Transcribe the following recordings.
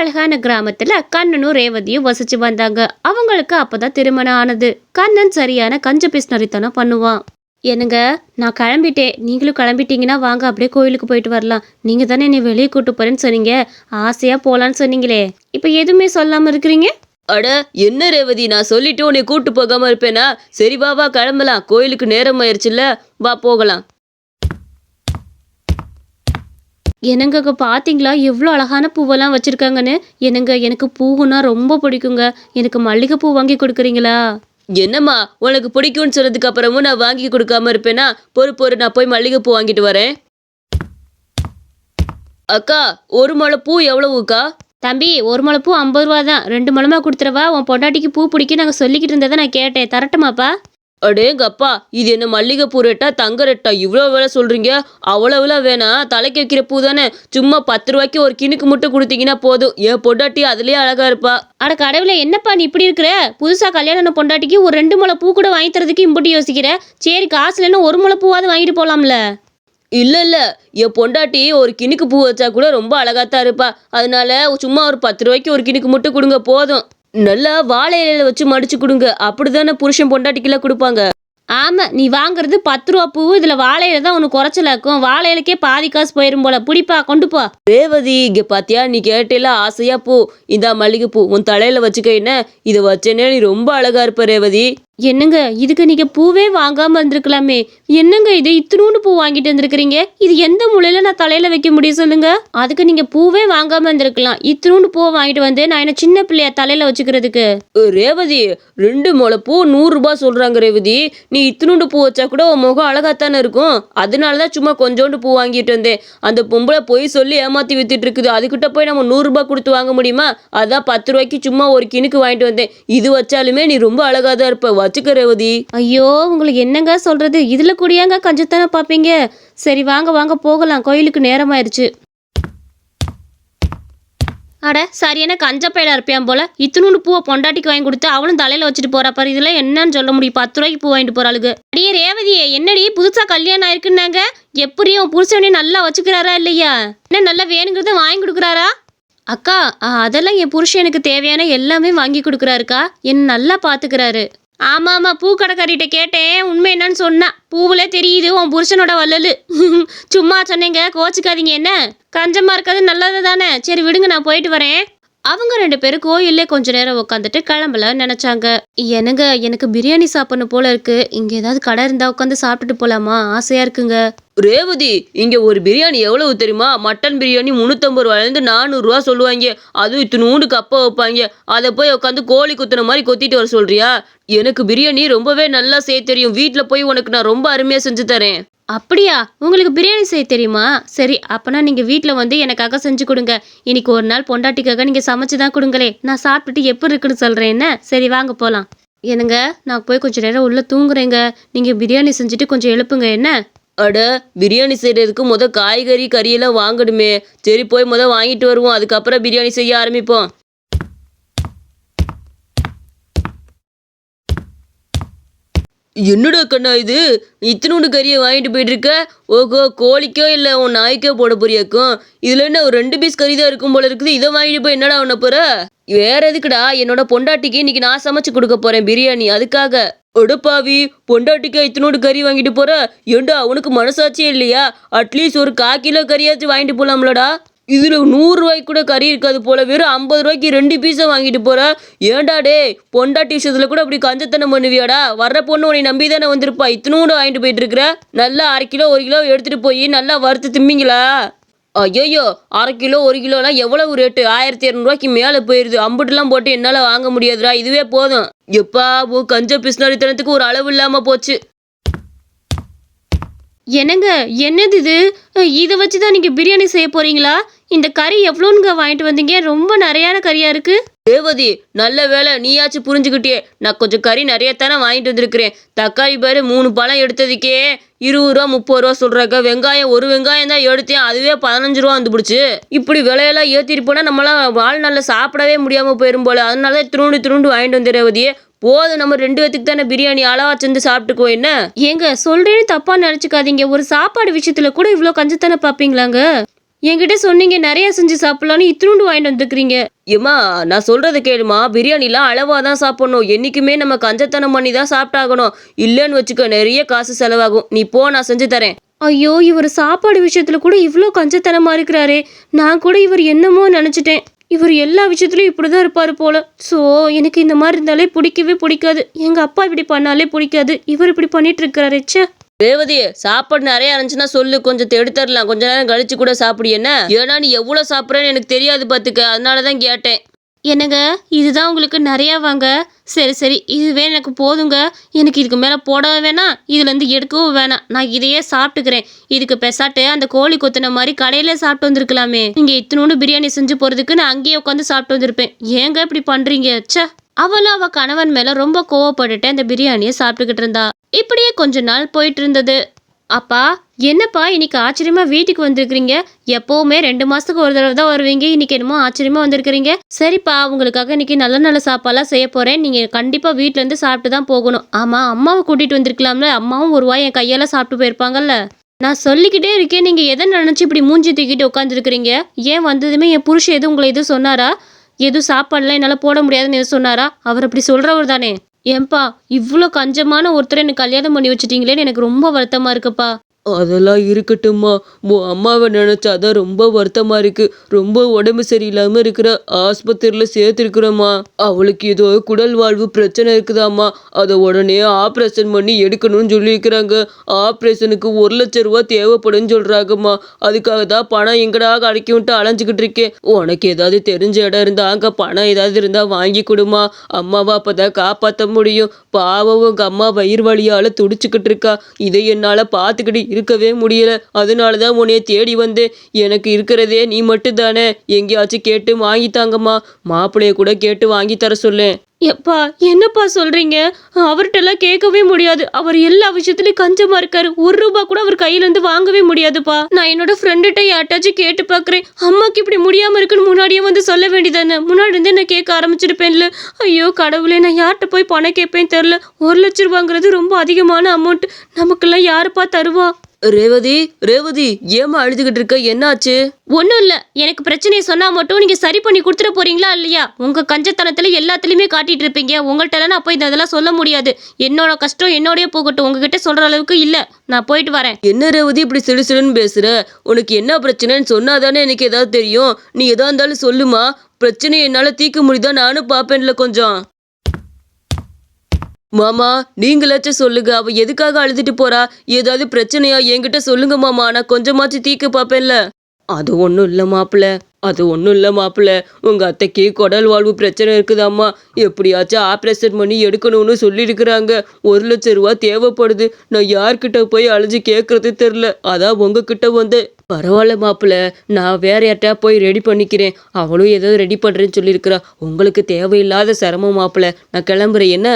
அழகான கிராமத்துல கண்ணனும் ரேவதியும் வசிச்சு வந்தாங்க. அவங்களுக்கு அப்பதான் திருமணம் ஆனது. கண்ணன் சரியான கஞ்ச பிஸ்னரித்தனம் பண்ணுவான். என்னங்க, நான் கிளம்பிட்டேன், நீங்களும் கிளம்பிட்டீங்கன்னா வாங்க அப்படியே கோயிலுக்கு போயிட்டு வரலாம். நீங்க தானே என்னை வெளியே கூட்டு போறேன்னு சொன்னீங்க, ஆசையா போலான்னு சொன்னீங்களே, இப்ப எதுவுமே சொல்லாம இருக்கிறீங்க? அட என்ன ரேவதி, நான் சொல்லிட்டு உன்னை கூட்டு போகாம இருப்பேனா? சரி வா வா கிளம்பலாம், கோயிலுக்கு நேரம் ஆயிடுச்சுல்ல, வா போகலாம். என்னங்க, அங்க பாத்தீங்களா எவ்வளோ அழகான பூவெல்லாம் வச்சிருக்காங்கன்னு? என்னங்க, எனக்கு பூவுன்னா ரொம்ப பிடிக்குங்க. எனக்கு மல்லிகைப்பூ வாங்கி கொடுக்குறீங்களா? என்னம்மா, உனக்கு பிடிக்கும்னு சொன்னதுக்கு அப்புறமும் நான் வாங்கி கொடுக்காம இருப்பேனா? பொறு நான் போய் மல்லிகைப்பூ வாங்கிட்டு வரேன். அக்கா, ஒரு முளை பூ எவ்வளவுக்கா? தம்பி, ஒரு முளைப்பூ 50 ரூபா தான். 2 முழமா கொடுத்துறவா? உன் பொண்டாட்டிக்கு பூ பிடிக்கும் நாங்கள் சொல்லிக்கிட்டு இருந்ததை நான் கேட்டேன். தரட்டுமாப்பா? அடேங்கப்பா, இது என்ன மல்லிகைப்பூ ரேட்டா தங்க ரேட்டா இவ்வளோ வேலை சொல்றீங்க? அவ்வளவுலாம் வேணாம், தலைக்கு வைக்கிற பூ தானே. சும்மா 10 ரூபாய்க்கு ஒரு கிணுக்கு மட்டும் கொடுத்தீங்கன்னா போதும். என் பொண்டாட்டி அதுலயே அழகா இருப்பா. அட கடவுளே, என்னப்பா நீ இப்படி இருக்கிற? புதுசாக கல்யாணம் பொண்டாட்டிக்கு ஒரு 2 முளை பூ கூட வாங்கி தரதுக்கு இம்புட்டு யோசிக்கிற? சரி, காசுல என்ன ஒரு முளை பூவாவது வாங்கிட்டு போகலாம்ல? இல்ல, என் பொண்டாட்டி ஒரு கிணுக்கு பூ வச்சா கூட ரொம்ப அழகாத்தான் இருப்பா. அதனால சும்மா ஒரு 10 ரூபாய்க்கு ஒரு கிணுக்கு மட்டும் கொடுங்க போதும். நல்லா வாழை இலையில வச்சு மடிச்சு கொடுங்க, அப்படிதானே புருஷன் பொண்டாட்டிக்கெல்லாம் கொடுப்பாங்க. ஆமா, நீ வாங்குறது 10 ரூபா பூ, இதுல வாழையில தான் உனக்கு குறைச்சலாக்கும். வாழையிலக்கே பாதி காசு போயிரும் போல. புடிப்பா, கொண்டு போ. ரேவதி, இங்க பாத்தியா, நீ கேட்டேல ஆசையா பூ, இந்த மல்லிகைப்பூ உன் தலையில வச்சுக்க. என்ன இதை வச்சேனே, நீ ரொம்ப அழகா இருப்ப ரேவதி. என்னங்க, இதுக்கு நீங்க பூவே வாங்காம இருந்திருக்கலாமே. என்னங்க இது இத்தினூண்டு பூ வாங்கிட்டு வந்திருக்கிறீங்க? இது எந்த மூலையில நான் தலையில வைக்க முடியும் சொல்லுங்க? அதுக்கு நீங்க பூவே வாங்காம இருந்திருக்கலாம். இத்தினூண்டு பூவை வாங்கிட்டு வந்து நான் என்ன சின்ன பிள்ளையா தலையில வச்சுக்கிறதுக்கு? ரேவதி, 2 முளை பூ 100 ரூபாய் சொல்றாங்க ரேவதி. நீ இத்தினூண்டு பூ வச்சா கூட உன் முகம் அழகாத்தானே இருக்கும். அதனாலதான் சும்மா கொஞ்சோண்டு பூ வாங்கிட்டு வந்தேன். அந்த பொம்பளை போய் சொல்லி ஏமாத்தி வித்துட்டு இருக்குது. அதுகிட்ட போய் நம்ம 100 ரூபாய் கொடுத்து வாங்க முடியுமா? அதான் 10 ரூபாய்க்கு சும்மா ஒரு கிணுக்கு வாங்கிட்டு வந்தேன். இது வச்சாலுமே நீ ரொம்ப அழகாதான் இருப்ப, வச்சுக்க ரேவதி. ஐயோ, உங்களுக்கு என்னங்க சொல்றது? இதுல கூடியாங்க கஞ்சத்தானே பாப்பீங்க? சரி வாங்க வாங்க போகலாம், கோயிலுக்கு நேரம் ஆயிடுச்சு. அட சரியான கஞ்ச பையலா இருப்பியான் போல. இத்தினூண்டு பூவை பொண்டாட்டிக்கு வாங்கி கொடுத்து அவளும் தலையில வச்சுட்டு போறா பாரு. இதெல்லாம் என்னன்னு சொல்ல முடியும்? 10 ரூபாய்க்கு பூ வாங்கிட்டு போறாளுக்கு. அடியே ரேவதியே, என்னடி புதுசா கல்யாணம் ஆயிருக்குன்னாங்க? எப்படியும் புருஷனே நல்லா வச்சுக்கிறாரா இல்லையா? என்ன நல்லா வேணுங்கிறத வாங்கி கொடுக்குறாரா? அக்கா, அதெல்லாம் என் புருஷன் எனக்கு தேவையான எல்லாமே வாங்கி கொடுக்குறாருக்கா. என்ன நல்லா பாத்துக்கிறாரு. ஆமா, பூ கடைக்காரிட்ட கேட்டேன், உண்மை என்னன்னு சொன்னா. பூவுல தெரியுது உன் புருஷனோட வள்ளலு. சும்மா சொன்னீங்க, கோச்சுக்காதீங்க. என்ன கஞ்சமா இருக்காது, நல்லது தானே. சரி விடுங்க, நான் போயிட்டு வரேன். அவங்க 2 பேரும் கோயிலே கொஞ்ச நேரம் உட்காந்துட்டு கிளம்பல நினைச்சாங்க. என்னங்க, எனக்கு பிரியாணி சாப்பிடணும் போல இருக்கு. இங்க ஏதாவது கடை இருந்தா உட்காந்து சாப்பிட்டுட்டு போலாமா? ஆசையா இருக்குங்க. ரேவதி, இங்க ஒரு பிரியாணி எவ்வளவு தெரியுமா? மட்டன் பிரியாணி 350 ரூபாயிலிருந்து 400 ரூபா சொல்லுவாங்க. அதுவும் இத்தினூண்டு கப்பை வைப்பாங்க. அதை போய் உட்காந்து கோழி குத்துன மாதிரி கொத்திட்டு வர சொல்றியா? எனக்கு பிரியாணி ரொம்பவே நல்லா செய்ய தெரியும். வீட்டுல போய் உனக்கு நான் ரொம்ப அருமையா செஞ்சு தரேன். அப்படியா? உங்களுக்கு பிரியாணி செய்ய தெரியுமா? சரி, அப்பனா நீங்க வீட்டுல வந்து எனக்காக செஞ்சு கொடுங்க. இன்னைக்கு ஒரு நாள் பொண்டாட்டிக்காக நீங்க சமைச்சுதான் கொடுங்களே. நான் சாப்பிட்டுட்டு எப்படி இருக்குன்னு சொல்றேன். என்ன? சரி வாங்க போலாம். என்னங்க, நான் போய் கொஞ்ச நேரம் உள்ள தூங்குறேங்க. நீங்க பிரியாணி செஞ்சுட்டு கொஞ்சம் எழுப்புங்க. என்ன? அட, பிரியாணி செய்யறதுக்கு காய்கறி கறியெல்லாம் வாங்கணுமே. சரி, போய் வாங்கிட்டு வருவோம், அதுக்கப்புறம் பிரியாணி செய்ய ஆரம்பிப்போம். என்னடா கண்ணா இது, இத்தினோண்டு கறியை வாங்கிட்டு போயிட்டு இருக்க? ஓஹோ, கோழிக்கோ இல்லை உன் நாய்க்கோ போட போறியாக்கும். இதுல என்ன ஒரு 2 பீஸ் கறி தான் இருக்கும் போல இருக்குது. இதை வாங்கிட்டு போய் என்னடா பண்ண போற? வேற எதுக்குடா? என்னோட பொண்டாட்டிக்கு இன்னைக்கு நான் சமைச்சு கொடுக்க போறேன் பிரியாணி, அதுக்காக. ஒடுப்பாவி, பொண்டாட்டிக்கா இத்தினோண்டு கறி வாங்கிட்டு போற? ஏண்டா, உனக்கு மனசாட்சியே இல்லையா? அட்லீஸ்ட் ஒரு 1/4 கிலோ கறியாச்சும் வாங்கிட்டு போலாம்லடா. இதுல 100 ரூபாய்க்கு கூட கறி இருக்காது போல. வெறும் 50 ரூபாய்க்கு 2 பீஸை வாங்கிட்டு போற. ஏண்டா டே, பொண்டாட்டி விஷயத்துல கூட அப்படி கஞ்சத்தனம் பண்ணுவியாடா? வர்ற பொண்ணு உன்னை நம்பி தானே வந்திருப்பா. இத்தினோண்டு வாங்கிட்டு போயிட்டு இருக்கிற. நல்லா 1/2 கிலோ 1 கிலோ எடுத்துட்டு போய் நல்லா வறுத்து திம்பிங்களா? ஐயோ, 1/2 கிலோ 1 கிலோலாம் எவ்வளவு ரேட்டு? 1200 ரூபாய்க்கு மேலே போயிருது. அம்புட்டுலாம் போட்டு என்னால் வாங்க முடியாதுடா, இதுவே போதும். எப்பா, கஞ்ச பிஸ்னாரித்தனத்துக்கு ஒரு அளவு இல்லாம போச்சு. என்னங்க, என்னது இது? இதை வச்சுதான் நீங்க பிரியாணி செய்ய போறீங்களா? இந்த கறி எவ்வளோங்க வாங்கிட்டு வந்தீங்க? ரொம்ப நிறையான கறியா இருக்கு. ரேவதி, நல்ல வேலை நீயாச்சும் புரிஞ்சுக்கிட்டே. நான் கொஞ்சம் கறி நிறையத்தானே வாங்கிட்டு வந்திருக்கிறேன். தக்காளி பாரு, 3 பழம் எடுத்ததுக்கே 20 ரூபா 30 ரூபா சொல்றாங்க. வெங்காயம் ஒரு வெங்காயம் தான் எடுத்தேன், அதுவே 15 ரூபா வந்து பிடிச்சி. இப்படி விலையெல்லாம் ஏற்றிட்டு போனா நம்மளாம் வாழ்நாளில் சாப்பிடவே முடியாம போயிரும் போல. அதனால திருண்டு வாங்கிட்டு வந்து ரேவதி. போதும், நம்ம 2 பேத்துக்கு தானே பிரியாணி, அளவா செஞ்சு சாப்பிட்டுக்குவோம். என்ன ஏங்க, சொல்றேன்னு தப்பா நினைச்சுக்காதீங்க. ஒரு சாப்பாடு விஷயத்துல கூட இவ்வளோ கஞ்சத்தானே பாப்பீங்களாங்க? என்கிட்ட சொன்னீங்க நிறைய செஞ்சு சாப்பிடலான்னு இத்தினூண்டு வாங்கிட்டு வந்துருக்கீங்க. ஏம்மா நான் சொல்றத கேளுமா, பிரியாணிலாம் அளவாக தான் சாப்பிடணும். என்றைக்குமே நம்ம கஞ்சத்தனம் பண்ணி தான் சாப்பிட்டாகணும். இல்லைன்னு வச்சுக்க நிறைய காசு செலவாகும். நீ போ, நான் செஞ்சு தரேன். ஐயோ, இவர் சாப்பாடு விஷயத்துல கூட இவ்வளோ கஞ்சத்தனமா இருக்கிறாரே. நான் கூட இவர் என்னமோ நினைச்சிட்டேன். இவர் எல்லா விஷயத்துலயும் இப்படிதான் இருப்பாரு போல. ஸோ எனக்கு இந்த மாதிரி இருந்தாலே பிடிக்கவே பிடிக்காது. எங்க அப்பா இப்படி பண்ணாலே பிடிக்காது. இவர் இப்படி பண்ணிட்டு இருக்கிறாரு. ச்சே. ரேவதி, சாப்பாடு நிறைய இருந்துச்சுன்னா சொல்லு, கொஞ்சம் எடுத்துடலாம். கொஞ்ச நேரம் கழிச்சு கூட சாப்பிடு என்ன. ஏன்னா நீ எவ்வளோ சாப்பிட்றேன்னு எனக்கு தெரியாது பார்த்துக்க, அதனால தான் கேட்டேன். என்னங்க, இதுதான் உங்களுக்கு நிறையா வாங்க. சரி சரி, இதுவே எனக்கு போதுங்க. எனக்கு இதுக்கு மேலே போடவும் வேணாம், இதுலேருந்து எடுக்கவும் வேணாம். நான் இதையே சாப்பிட்டுக்கிறேன். இதுக்கு பெசாட்டு அந்த கோழி கொத்தின மாதிரி கடையில சாப்பிட்டு வந்திருக்கலாமே. நீங்கள் இத்தினோண்டு பிரியாணி செஞ்சு போகிறதுக்கு நான் அங்கேயே உட்காந்து சாப்பிட்டு வந்திருப்பேன். ஏங்க இப்படி பண்ணுறீங்க? ச்சே. அவளும் அவள் கணவன் மேலே ரொம்ப கோவப்பட்டுட்டு அந்த பிரியாணியை சாப்பிட்டுக்கிட்டு இருந்தா. இப்படியே கொஞ்ச நாள் போயிட்டு இருந்தது. அப்பா, என்னப்பா இன்னைக்கு ஆச்சரியமா வீட்டுக்கு வந்திருக்கிறீங்க? எப்பவுமே 2 மாசத்துக்கு ஒரு தடவை தான் வருவீங்க. இன்னைக்கு என்னமோ ஆச்சரியமா வந்திருக்கிறீங்க. சரிப்பா, உங்களுக்காக இன்னைக்கு நல்ல நல்ல சாப்பாடுலாம் செய்ய போறேன். நீங்க கண்டிப்பா வீட்ல இருந்து சாப்பிட்டு தான் போகணும். ஆமா, அம்மாவை கூட்டிட்டு வந்திருக்கலாம்ல. அம்மாவும் ஒரு வாய் என் கையால சாப்பிட்டு போயிருப்பாங்கல்ல. நான் சொல்லிக்கிட்டே இருக்கேன், நீங்க எதை நினைச்சு இப்படி மூஞ்சி தூக்கிட்டு உட்காந்துருக்கிறீங்க? ஏன் வந்ததுமே என் புருஷன் எதுவும் உங்களை எதுவும் சொன்னாரா? எதுவும் சாப்பாடுலாம் என்னால் போட முடியாதுன்னு எதுவும் சொன்னாரா? அவர் அப்படி சொல்றவர் தானே. ஏன்பா, இவ்வளோ கஞ்சமான ஒருத்தரை எனக்கு கல்யாணம் பண்ணி வச்சுட்டீங்களேன்னு எனக்கு ரொம்ப வருத்தமா இருக்குப்பா. அதெல்லாம் இருக்கட்டும்மா, உன் அம்மாவை நினைச்சாதான் ரொம்ப வருத்தமா இருக்கு. ரொம்ப உடம்பு சரியில்லாம இருக்கிற, ஆஸ்பத்திரியில் சேர்த்துருக்குறோம்மா. அவளுக்கு ஏதோ குடல் வாழ்வு பிரச்சனை இருக்குதாம்மா. அதை உடனே ஆப்ரேஷன் பண்ணி எடுக்கணும்னு சொல்லியிருக்கிறாங்க. ஆப்ரேஷனுக்கு 1,00,000 ரூபா தேவைப்படுன்னு சொல்றாங்கம்மா. அதுக்காக தான் பணம் எங்கடா கிடைக்கும்ட்டு அலைஞ்சிக்கிட்டு இருக்கேன். உனக்கு ஏதாவது தெரிஞ்ச இடம் இருந்தா அங்கே பணம் ஏதாவது இருந்தா வாங்கி கொடுமா. அம்மாவை அப்பதான் காப்பாற்ற முடியும். பாவம் உங்க அம்மா வயிறு வலியால துடிச்சுக்கிட்டு இருக்கா. இதை என்னால பார்த்துக்கிட்டு இருக்கவே முடியல. அதனாலதான் உன்னைய தேடி வந்தேன். எனக்கு இருக்கிறதே நீ மட்டும் தானே. எங்கேயாச்சும் கேட்டு வாங்கி தாங்கம்மா. மாப்பிள்ளைய கூட கேட்டு வாங்கி தர சொல்லேன். எப்பா, என்னப்பா சொல்றீங்க? அவர்கிட்டலாம் கேட்கவே முடியாது. அவர் எல்லா விஷயத்துலயும் கஞ்சமா இருக்காரு. 1 ரூபா கூட அவர் கையில இருந்து வாங்கவே முடியாதுப்பா. நான் என்னோட ஃப்ரெண்டுகிட்ட யார்ட்டாச்சும் கேட்டு பாக்குறேன். அம்மாக்கு இப்படி முடியாம இருக்குன்னு முன்னாடியே வந்து சொல்ல வேண்டியதானே. முன்னாடி இருந்தே நான் கேட்க ஆரம்பிச்சிருப்பேன்ல. ஐயோ கடவுளே, நான் யார்கிட்ட போய் பணம் கேட்பேன்னு தெரியல. 1,00,000 ரூபாங்கிறது ரொம்ப அதிகமான அமௌண்ட். நமக்கெல்லாம் யாருப்பா தருவா? ரேவதி, ரேவதி, ஏமா அழுதுகிட்டு இருக்க? என்னாச்சு? ஒன்றும் இல்லை. எனக்கு பிரச்சனையை சொன்னால் மட்டும் நீங்கள் சரி பண்ணி கொடுத்துட போறீங்களா இல்லையா? உங்கள் கஞ்சத்தனத்தில் எல்லாத்துலேயுமே காட்டிட்டு இருப்பீங்க. உங்கள்கிட்டலாம் நான் போய் அதெல்லாம் சொல்ல முடியாது. என்னோட கஷ்டம் என்னோடய போகட்டும். உங்ககிட்ட சொல்கிற அளவுக்கு இல்லை. நான் போயிட்டு வரேன். என்ன ரேவதி இப்படி சிடுசிடுன்னு பேசுற? உனக்கு என்ன பிரச்சனைன்னு சொன்னாதானே எனக்கு ஏதாவது தெரியும். நீ எதா இருந்தாலும் சொல்லுமா. பிரச்சனையை என்னால் தீர்க்க முடியுதா நானும் பார்ப்பேன்ல கொஞ்சம். மாமா, நீங்களாச்சும் சொல்லுங்க. அவ எதுக்காக அழுதுட்டு போறா? ஏதாவது பிரச்சனையா என்கிட்ட சொல்லுங்க மாமா. நான் கொஞ்சமாச்சும் தீர்க்க பார்ப்பேன்ல. அது ஒன்றும் இல்லை மாப்பிள்ள. உங்க அத்தைக்கு குடல் வாழ்வு பிரச்சனை இருக்குதாம்மா. எப்படியாச்சும் ஆப்ரேஷன் பண்ணி எடுக்கணும்னு சொல்லியிருக்கிறாங்க. 1,00,000 ரூபா தேவைப்படுது. நான் யார்கிட்ட போய் அழைச்சி கேட்கறது தெரில. அதான் உங்ககிட்ட வந்து. பரவாயில்ல மாப்பிள்ள, நான் வேற யார்ட்டா போய் ரெடி பண்ணிக்கிறேன். அவளும் ஏதோ ரெடி பண்றேன்னு சொல்லியிருக்கிறா. உங்களுக்கு தேவையில்லாத சிரமம் மாப்பிள்ள. நான் கிளம்புறேன் என்ன.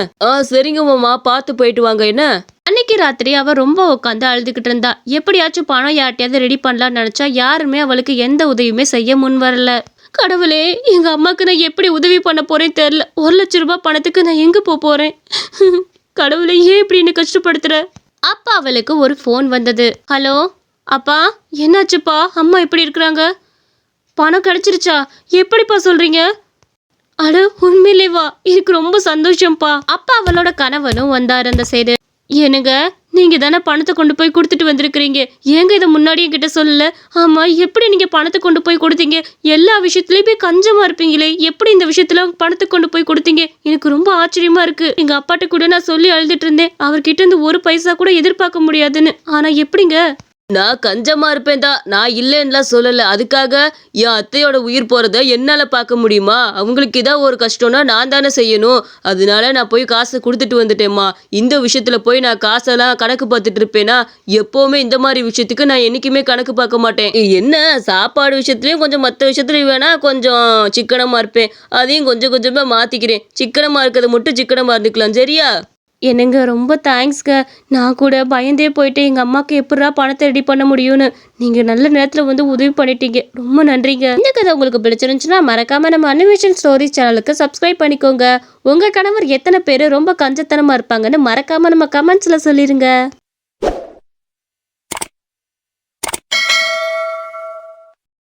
சரிங்க மாமா, பார்த்து போயிட்டு வாங்க என்ன. அன்னைக்கு ராத்திரி அவ ரொம்ப உட்காந்து அழுதுகிட்டு இருந்தா. எப்படியாச்சும் பணம் யார்ட்டையாவது ரெடி பண்ணலாம்னு நினைச்சா யாருமே அவளுக்கு எந்த உதவியுமே செய்ய முன் வரல. கடவுளே, எங்க அம்மாக்கு நான் எப்படி உதவி பண்ண போறேன்னு தெரியல. 1,00,000 ரூபாய் பணத்துக்கு நான் எங்க போறேன்? கடவுளே, ஏன் இப்படி என்ன கஷ்டப்படுத்துற? அப்பா அவளுக்கு ஒரு ஃபோன் வந்தது. ஹலோ அப்பா, என்னாச்சுப்பா? அம்மா எப்படி இருக்கிறாங்க? பணம் கிடைச்சிருச்சா? எப்படிப்பா சொல்றீங்க? அட உண்மையிலேவா? எனக்கு ரொம்ப சந்தோஷம்ப்பா. அப்பா அவளோட கணவனும் வந்தார் அந்த சைடு. ஏனுங்க, நீங்க தானே பணத்தை கொண்டு போய் கொடுத்துட்டு வந்திருக்கிறீங்க. ஏங்க இதை முன்னாடி என்கிட்ட சொல்லல? ஆமா, எப்படி நீங்க பணத்தை கொண்டு போய் கொடுத்தீங்க? எல்லா விஷயத்துலயுமே கஞ்சமா இருப்பீங்களே, எப்படி இந்த விஷயத்துல பணத்தை கொண்டு போய் கொடுத்தீங்க? எனக்கு ரொம்ப ஆச்சரியமா இருக்கு. எங்க அப்பாட்ட கூட நான் சொல்லி அழுதுட்டு இருந்தேன். அவர்கிட்ட இருந்து 1 பைசா கூட எதிர்பார்க்க முடியாதுன்னு. ஆனா எப்படிங்க? நான் கஞ்சமா இருப்பேன் தான். நான் இல்லைன்னுலாம் சொல்லலை. அதுக்காக என் அத்தையோட உயிர் போகிறத என்னால் பார்க்க முடியுமா? அவங்களுக்கு ஏதாவது ஒரு கஷ்டம்னா நான் தானே செய்யணும். அதனால நான் போய் காசை கொடுத்துட்டு வந்துட்டேம்மா. இந்த விஷயத்தில் போய் நான் காசெல்லாம் கணக்கு பார்த்துட்டு இருப்பேனா? எப்போவுமே இந்த மாதிரி விஷயத்துக்கு நான் என்றைக்குமே கணக்கு பார்க்க மாட்டேன். என்ன சாப்பாடு விஷயத்துலையும் கொஞ்சம் மற்ற விஷயத்துலையும் வேணால் கொஞ்சம் சிக்கனமாக இருப்பேன். அதையும் கொஞ்சம் கொஞ்சமாக மாற்றிக்கிறேன். சிக்கனமாக இருக்கிறத மட்டும் சிக்கனமாக இருந்துக்கலாம், சரியா? என்னங்க, ரொம்ப தேங்க்ஸ்ங்க. நான் கூட பயந்தே போயிட்டு எங்கள் அம்மாவுக்கு எப்படா பணத்தை ரெடி பண்ண முடியும்னு. நீங்கள் நல்ல நேரத்தில் வந்து உதவி பண்ணிட்டீங்க. ரொம்ப நன்றிங்க. இந்த கதை உங்களுக்கு பிடிச்சிருந்துச்சுன்னா மறக்காமல் நம்ம அனிமேஷன் ஸ்டோரிஸ் சேனலுக்கு சப்ஸ்கிரைப் பண்ணிக்கோங்க. உங்கள் கணவர் எத்தனை பேர் ரொம்ப கஞ்சத்தனமாக இருப்பாங்கன்னு மறக்காமல் நம்ம கமெண்ட்ஸில் சொல்லிடுங்க.